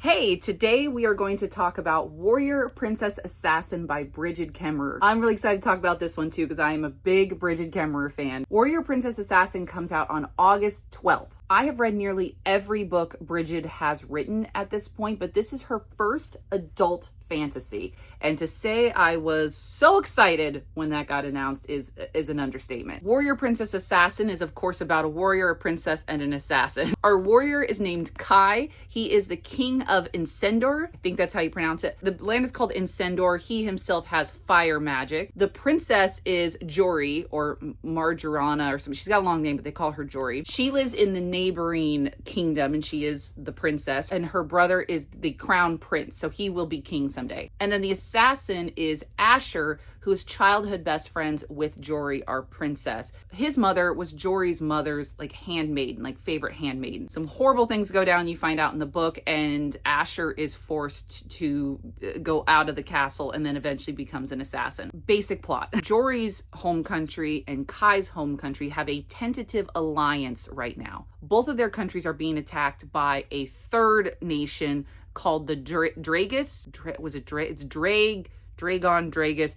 Hey, today we are going to talk about Warrior Princess Assassin by Brigid Kemmerer. I'm really excited to talk about this one too because I am a big Brigid Kemmerer fan. Warrior Princess Assassin comes out on August 12th. I have read nearly every book Brigid has written at this point, but this is her first adult fantasy. And to say I was so excited when that got announced is an understatement. Warrior Princess Assassin is of course about a warrior, a princess, and an assassin. Our warrior is named Kai. He is the king of Incendor. I think that's how you pronounce it. The land is called Incendor. He himself has fire magic. The princess is Jory or Marjorana or something. She's got a long name, but they call her Jory. She lives in the neighboring kingdom and she is the princess, and her brother is the crown prince, so he will be king someday. And then the assassin is Asher, who's childhood best friends with Jory, our princess. His mother was Jory's mother's handmaiden, favorite handmaiden. Some horrible things go down, you find out in the book, and Asher is forced to go out of the castle and then eventually becomes an assassin. Basic plot. Jory's home country and Kai's home country have a tentative alliance right now. Both of their countries are being attacked by a third nation called the Dragus. It's Dragon, Dragus.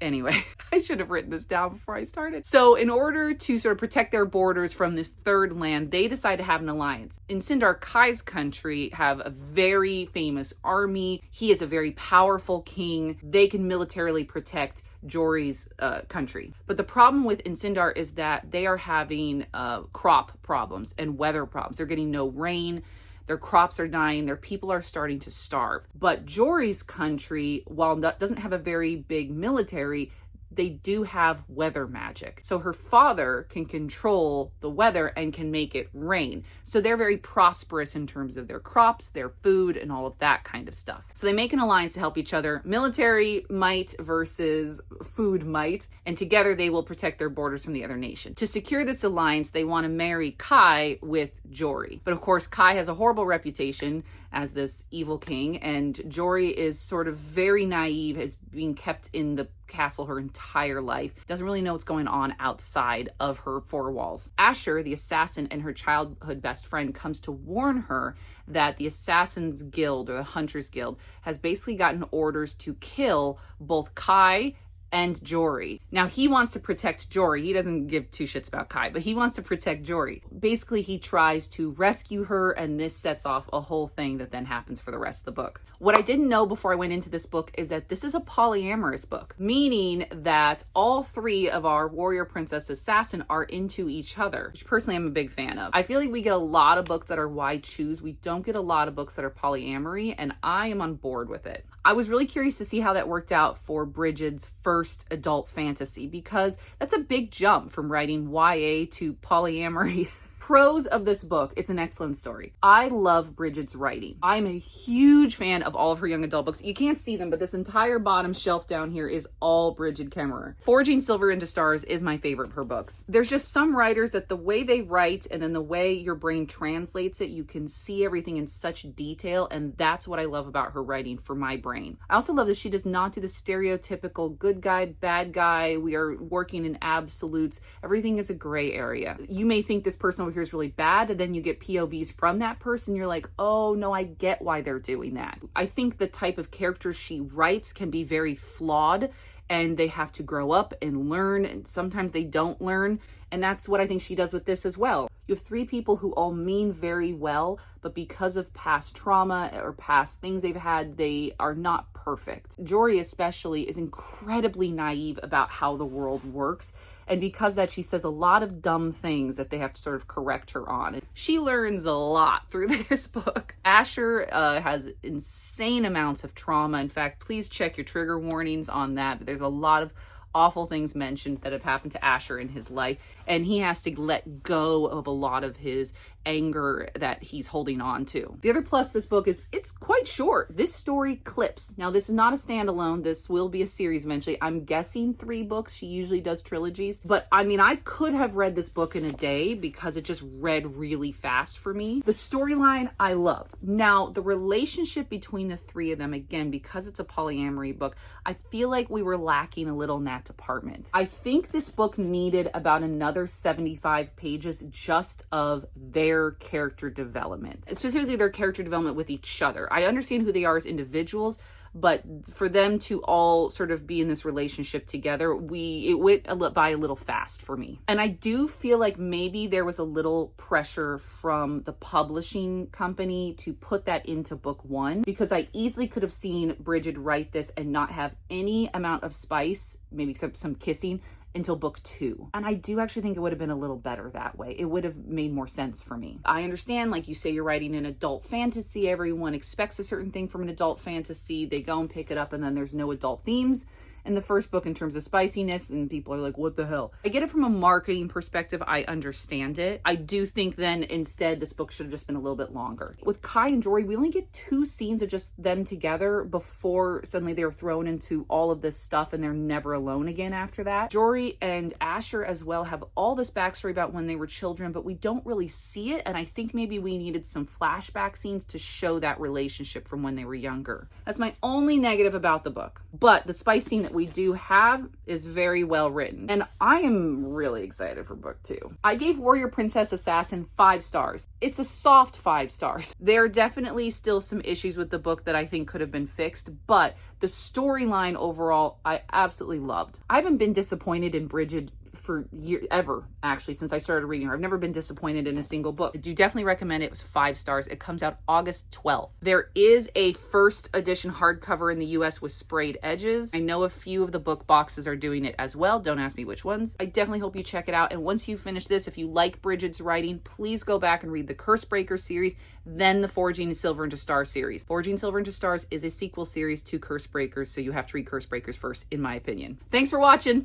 Anyway, I should have written this down before I started. So in order to sort of protect their borders from this third land, they decide to have an alliance. In Sindar, Kai's country have a very famous army. He is a very powerful king. They can militarily protect Jory's country. But the problem with Incendar is that they are having crop problems and weather problems. They're getting no rain. Their crops are dying. Their people are starting to starve. But Jory's country, while doesn't have a very big military, they do have weather magic. So her father can control the weather and can make it rain. So they're very prosperous in terms of their crops, their food, and all of that kind of stuff. So they make an alliance to help each other. Military might versus food might. And together they will protect their borders from the other nation. To secure this alliance, they want to marry Kai with Jory. But of course, Kai has a horrible reputation as this evil king, and Jory is sort of very naive, has been kept in the castle her entire life, doesn't really know what's going on outside of her four walls. Asher, the assassin and her childhood best friend, comes to warn her that the Assassin's Guild, or the Hunters Guild, has basically gotten orders to kill both Kai and Jory. Now, he wants to protect Jory. He doesn't give two shits about Kai, but he wants to protect Jory. Basically, he tries to rescue her, and this sets off a whole thing that then happens for the rest of the book. What I didn't know before I went into this book is that this is a polyamorous book, meaning that all three of our warrior princess assassin are into each other, which personally I'm a big fan of. I feel like we get a lot of books that are why choose. We don't get a lot of books that are polyamory, and I am on board with it. I was really curious to see how that worked out for Brigid's first adult fantasy, because that's a big jump from writing YA to polyamory. Pros of this book, it's an excellent story. I love Brigid's writing. I'm a huge fan of all of her young adult books. You can't see them, but this entire bottom shelf down here is all Brigid Kemmerer. Forging Silver into Stars is my favorite of her books. There's just some writers that the way they write and then the way your brain translates it, you can see everything in such detail, and that's what I love about her writing for my brain. I also love that she does not do the stereotypical good guy, bad guy, we are working in absolutes. Everything is a gray area. You may think this person over here is really bad, and then you get POVs from that person, you're like, oh no, I get why they're doing that. I think the type of characters she writes can be very flawed, and they have to grow up and learn, and sometimes they don't learn, and that's what I think she does with this as well. You have three people who all mean very well, but because of past trauma or past things they've had, they are not perfect. Jory especially is incredibly naive about how the world works, and because of that, she says a lot of dumb things that they have to sort of correct her on. She learns a lot through this book. Asher has insane amounts of trauma. In fact, please check your trigger warnings on that. But there's a lot of awful things mentioned that have happened to Asher in his life, and he has to let go of a lot of his anger that he's holding on to. The other plus this book is it's quite short. This story clips. Now, this is not a standalone. This will be a series eventually. I'm guessing 3 books. She usually does trilogies, but I mean, I could have read this book in a day because it just read really fast for me. The storyline I loved. Now, the relationship between the 3 of them, again, because it's a polyamory book, I feel like we were lacking a little in that department. I think this book needed about another 75 pages just of their their character development, specifically their character development with each other. I understand who they are as individuals, but for them to all sort of be in this relationship together, it went by a little fast for me. And I do feel like maybe there was a little pressure from the publishing company to put that into book 1, because I easily could have seen Brigid write this and not have any amount of spice, maybe except some kissing, until book 2. And I do actually think it would have been a little better that way. It would have made more sense for me. I understand, like you say, you're writing an adult fantasy. Everyone expects a certain thing from an adult fantasy. They go and pick it up, and then there's no adult themes in the first book in terms of spiciness, and people are like, what the hell? I get it from a marketing perspective. I understand it. I do think then instead this book should have just been a little bit longer. With Kai and Jory, we only get 2 scenes of just them together before suddenly they're thrown into all of this stuff and they're never alone again after that. Jory and Asher as well have all this backstory about when they were children, but we don't really see it, and I think maybe we needed some flashback scenes to show that relationship from when they were younger. That's my only negative about the book. But the spice scene that we do have is very well written, and I am really excited for book 2. I gave Warrior Princess Assassin 5 stars. It's a soft 5 stars. There are definitely still some issues with the book that I think could have been fixed, but the storyline overall, I absolutely loved. I haven't been disappointed in Brigid for ever, actually, since I started reading her. I've never been disappointed in a single book. I do definitely recommend it. It was 5 stars. It comes out August 12th. There is a first edition hardcover in the US with sprayed edges. I know a few of the book boxes are doing it as well. Don't ask me which ones. I definitely hope you check it out. And once you finish this, if you like Brigid's writing, please go back and read the Cursebreaker series, then the Forging Silver into Stars series. Forging Silver into Stars is a sequel series to Cursebreakers, so you have to read Cursebreakers first, in my opinion. Thanks for watching.